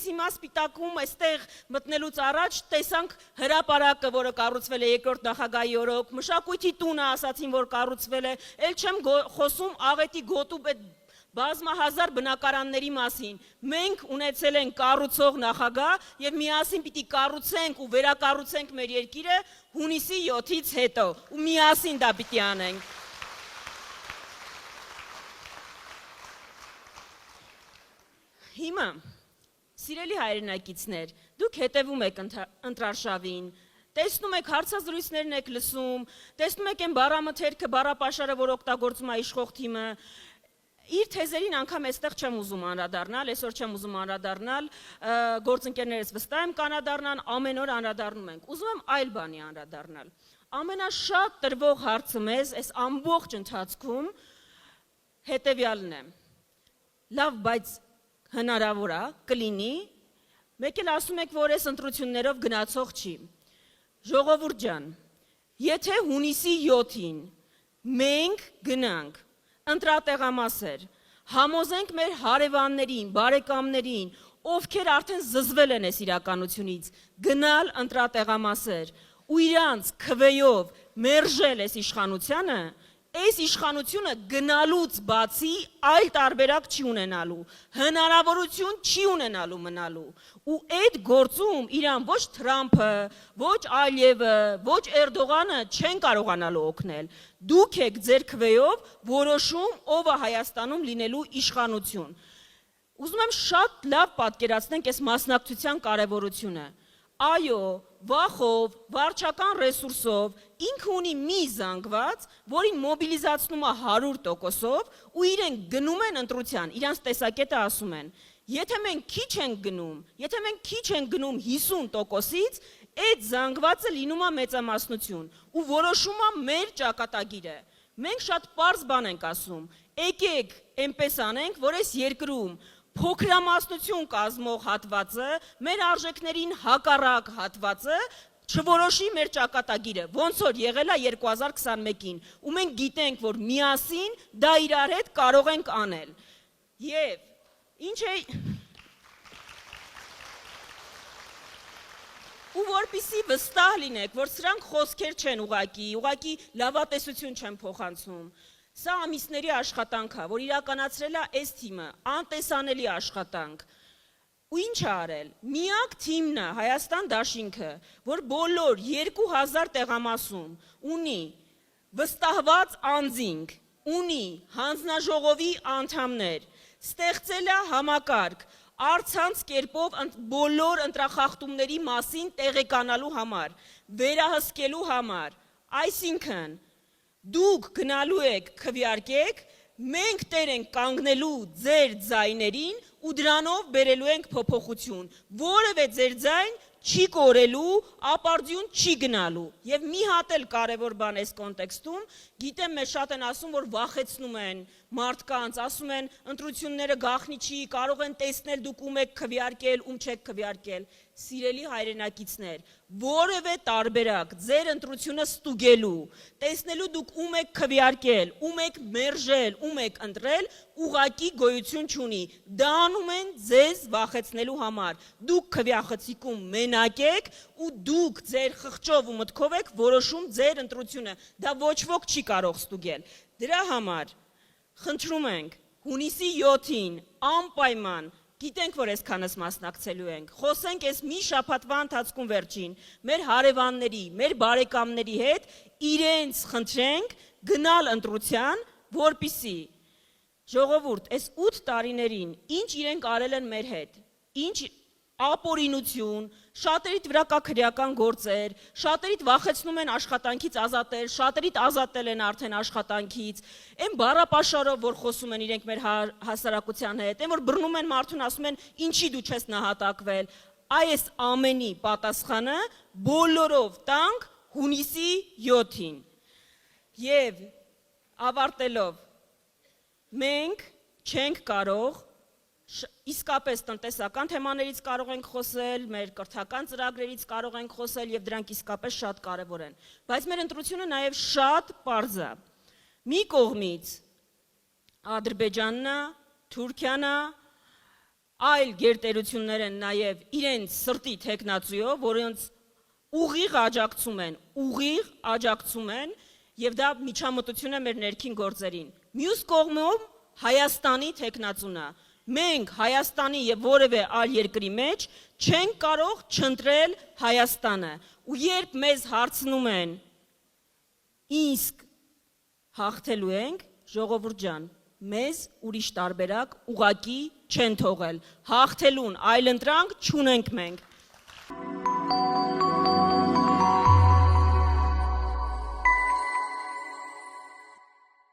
հենց հիմա սպիտակում այստեղ մտնելուց առաջ տեսանք հրապարակը, որը կառուցվել է երկրորդ նախագահի օրոք, մշակույթի տունը ասացին, որ կառուցվել է, ել չեմ խոսում աղետի գոտու բազմահազար բնակարանների մասին։ Մենք ունեցել ենք կառուցող նախագահ եւ միասին պիտի կառուցենք ու վերակառուցենք մեր երկիրը հունիսի 7-ից հետո ու միասին դա պիտի անենք։ Հիմա, սիրելի հայրենակիցներ, դուք հետևում եք ընտրարշավին, տեսնում եք հարցազրույցներն եք լսում, տեսնում եք այն բառամթերքը, բառապաշարը, որ օգտագործում է իշխող թիմը, իր թեզերին անգամ այստեղ չեմ ուզում անդրադառնալ, այսօր չեմ ուզում անդրադառնալ, գործընկերներս վստահ եմ կանադառնան, ամեն օր անդրադառնում ենք, ուզում եմ այլ բանի անդրադառնալ։ Ամենաշատ տրվող հարցը մեզ այս ամբողջ ընթացքում հետևյալն է։ Լավ, բայց հնարավոր է, կլինի, մեկ էլ ասում եք, որ այս ընտրություններով գնացող չի։ Ժողովուրդ ջան, եթե հունիսի 7-ին մենք գնանք ընտրատեղամասեր, համոզենք մեր հարևաններին, բարեկամներին, ովքեր արդեն զզվել են այս իրականությունից, գնալ ընտրատեղամասեր ու իրանց քվեով մերժել այս իշխանությանը, այս իշխանությունը գնալուց բացի այլ տարբերակ չի ունենալու, հնարավորություն չի ունենալու մնալու, ու այդ գործում իրան ոչ Թրամփը, ոչ Ալիևը, ոչ Էրդողանը չեն կարողանալու օգնել, դուք եք ձեր քվեով որոշում ով է Հայաստանում լինելու իշխանություն, ուզում եմ շատ լավ պատկերացնենք այս մասնակցության կարևորությունը, այո, վախով, վարչական ռեսուրսով, ինքը ունի մի զանգված, որին մոբիլիզացնում է 100%-ով ու իրենք գնում են ընտրության, իրանց տեսակետը ասում են, եթե մենք քիչ ենք գնում 50%-ից, այդ զանգվածը լինում է մեծամասնություն ու որոշում է մեր ճակատագիրը, մենք շատ պարզ բան ենք ասում, եկեք այնպես անենք, որ այս երկրում փոքրամասնություն կազմող հատվածը, մեր արժեքներին հակառակ հատվածը չորոշի մեր ճակատագիրը, ոնց որ եղել է 2021-ին, ու մենք գիտենք, որ միասին դա իրար հետ կարող ենք անել։ Եվ ինչ է ու որպեսզի վստահ լինեք, որ սրանք խոսքեր չեն ուղղակի լավատեսություն չեն փոխանցում։ Սա ամիսների աշխատանք է, որ իրականացրել է այս թիմը, անտեսանելի աշխատանք։ Ու ինչ է արել։ Միակ թիմն է Հայաստան դաշինքը, որ բոլոր 2000 տեղամասում ունի վստահված անձինք, ունի հանձնաժողովի անդամներ, ստեղծել է համակարգ, առցանց կերպով բոլոր ընտրախախտումների մասին տեղեկանալու համար, վերահսկելու համար, այսինքն դուք գնալու եք քվեարկեք, մենք տեր ենք կանգնելու ձեր ձայներին ու դրանով բերելու ենք փոփոխություն, որևէ ձեր ձայն չի կորելու, ապարդյուն չի գնալու։ Եվ մի հատ էլ կարևոր բան այս կոնտեքստում, գիտեմ մեզ շատ են ասում, որ վախեցնում են մարդկանց, ասում են ընտրությունները գաղտնի չի, կարող են տեսնել դուք ում եք քվեարկել, ում չեք քվեարկել։ Սիրելի հայրենակիցներ, որևէ տարբերակ ձեր ընտրությունը ստուգելու, տեսնելու դուք ում եք քվեարկել, ում եք մերժել, ում եք ընտրել, ուղղակի գոյություն չունի։ Դա անում են ձեզ վախեցնելու համար։ Դուք քվեախցիկում մենակ եք ու դուք ձեր խղճով ու մտքով եք որոշում ձեր ընտրությունը։ Դա ոչ ոք չի կարող ստուգել։ Դրա համար խնդրում ենք հունիսի 7-ին անպայման գիտենք, որ այսքանս մասնակցելու ենք, խոսենք այս մի շաբաթվա ընթացքում վերջին, մեր հարևանների, մեր բարեկամների հետ, իրենց խնդրենք գնալ ընտրության, որպեսզի ժողովուրդ, այս 8 տարիներին, ինչ իրենք արել են մեր հետ, ինչ ապօրինություն, շատերիդ վրա կա քրեական գործեր, շատերիդ վախեցնում են աշխատանքից ազատել, շատերիդ ազատել են արդեն աշխատանքից, այն բառապաշարով, որ խոսում են իրենք մեր հասարակության հետ, այն որ բռնում են մարդուն, ասում են ինչի դու չես նահատակվել, այս ամենի պատասխանը բոլորով տանք հունիսի 7-ին։ Եվ ավարտելով, մենք չենք կարող իսկապես տնտեսական թեմաներից կարող ենք խոսել, մեր կրթական ծրագրերից կարող ենք խոսել եւ դրանք իսկապես շատ կարեւոր են, բայց մեր ընտրությունը նաեւ շատ պարզ է։ Մի կողմից Ադրբեջանն է, Թուրքիան է, այլ գերտերություններ են նաև իրենց սրտի թեկնածուով, որոնց ուղիղ աջակցում են, եւ դա միջամտություն է մեր ներքին գործերին։ Մյուս կողմում Հայաստանի թեկնածուն է։ Մենք Հայաստանի եւ որևէ այլ երկրի մեջ չենք կարող չընտրել Հայաստանը։ Ու երբ մեզ հարցնում են, իսկ հաղթելու ենք, ժողովուրդ ջան, մեզ ուրիշ տարբերակ ուղակի չեն թողել։ Հաղթելուն այլ ընտրանք չունենք մենք։